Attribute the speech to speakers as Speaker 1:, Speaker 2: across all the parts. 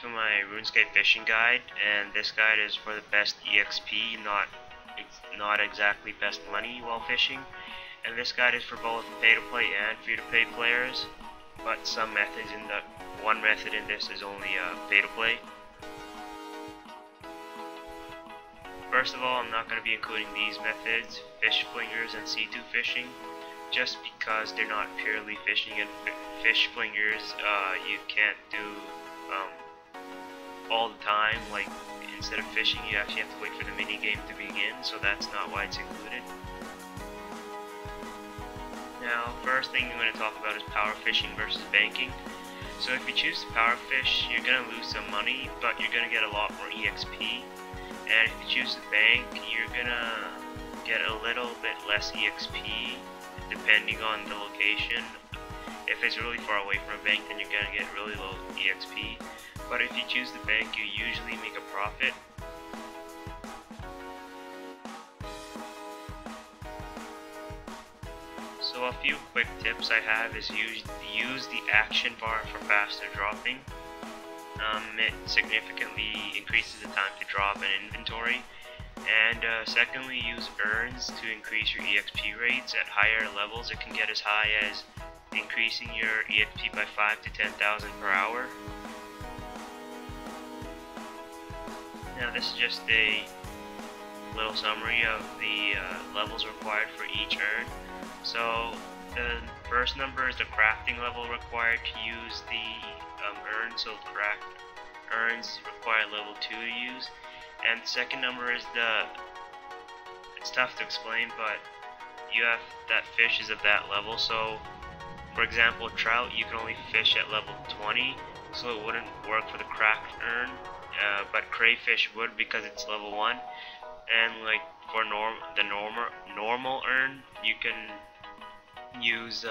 Speaker 1: to my Runescape fishing guide, and this guide is for the best EXP, not exactly best money while fishing. And this guide is for both pay-to-play and free-to-play players, but some methods in the one method in this is only pay-to-play. First of all, I'm not going to be including these methods, fish flingers and C2 fishing, just because they're not purely fishing, and fish flingers you can't do all the time. Like, instead of fishing, you actually have to wait for the mini game to begin, so that's not why it's included. Now, first thing I'm going to talk about is power fishing versus banking. So if you choose to power fish, you're going to lose some money, but you're going to get a lot more EXP. And if you choose to bank, you're going to get a little bit less EXP depending on the location. If it's really far away from a bank, then you're going to get really low EXP. But if you choose to bank, you usually make a profit. So a few quick tips I have is use the action bar for faster dropping. It significantly increases the time to drop an inventory. And secondly, use urns to increase your EXP rates. At higher levels, it can get as high as increasing your EXP by 5 to 10,000 per hour. Now this is just a little summary of the levels required for each urn. So the first number is the crafting level required to use the urn, so craft urns require level 2 to use. And the second number is it's tough to explain, but you have that fish is at that level. So for example, trout, you can only fish at level 20, so it wouldn't work for the craft urn, but crayfish would because it's level 1. And like for the normal urn, you can use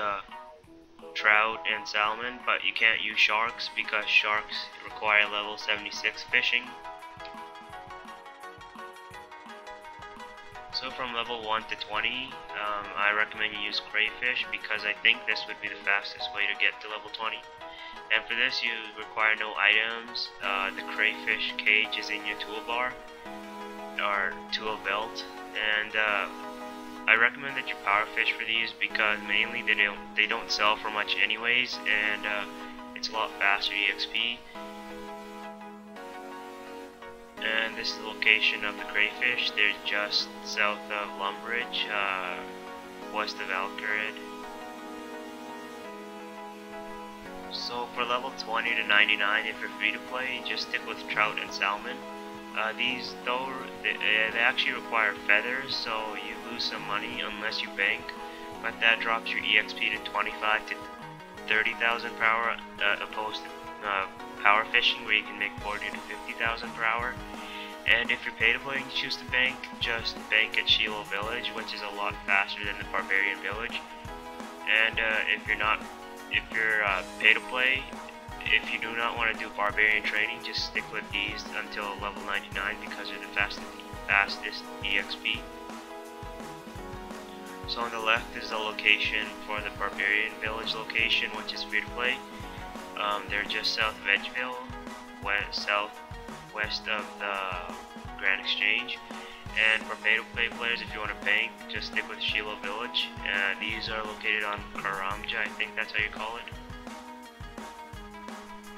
Speaker 1: trout and salmon, but you can't use sharks because sharks require level 76 fishing. So from level 1 to 20, I recommend you use crayfish because I think this would be the fastest way to get to level 20. And for this you require no items. The crayfish cage is in your toolbar or tool belt, and I recommend that you power fish for these because mainly they don't sell for much anyways, and it's a lot faster EXP. And this is the location of the crayfish. They're just south of Lumbridge, west of Alcarid. So for level 20 to 99, if you're free to play, just stick with trout and salmon. These though, they actually require feathers, so you lose some money unless you bank, but that drops your EXP to 25 to 30,000 per hour, opposed to power fishing where you can make 40 to 50,000 per hour. And if you're pay to play and you choose to bank, just bank at Shiloh Village, which is a lot faster than the Barbarian Village. And if you're pay to play, if you do not want to do Barbarian training, just stick with these until level 99 because they're the fastest EXP. So on the left is the location for the Barbarian Village location, which is free to play. They're just south of Edgeville, southwest of the Grand Exchange. And for pay-to-play players, if you want to bank, just stick with Shiloh Village. These are located on Karamja, I think that's how you call it.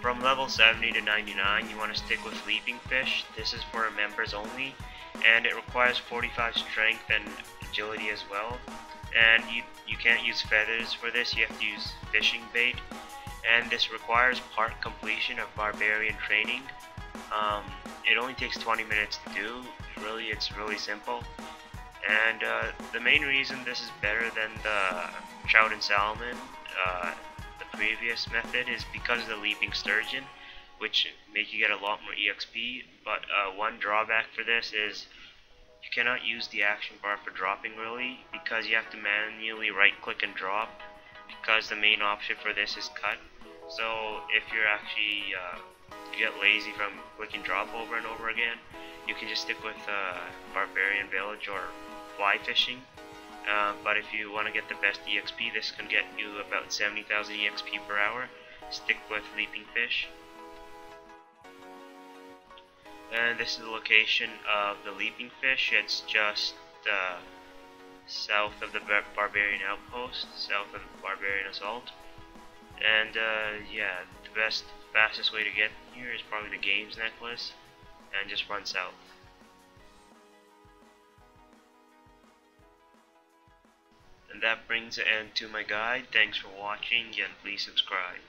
Speaker 1: From level 70 to 99, you want to stick with Leaping Fish. This is for members only, and it requires 45 strength and agility as well. And you can't use feathers for this, you have to use fishing bait. And this requires part completion of Barbarian training. It only takes 20 minutes to do. It's really simple. And the main reason this is better than the trout and salmon, the previous method, is because of the leaping sturgeon, which make you get a lot more EXP. But one drawback for this is you cannot use the action bar for dropping really, because you have to manually right click and drop, because the main option for this is cut. So if you're actually you get lazy from clicking drop over and over again, you can just stick with Barbarian Village or fly fishing. But if you want to get the best EXP, this can get you about 70,000 EXP per hour. Stick with Leaping Fish. And this is the location of the leaping fish. It's just south of the barbarian outpost, south of the barbarian assault. And yeah, the fastest way to get here is probably the games necklace, and just run south. And that brings an end to my guide. Thanks for watching, and please subscribe.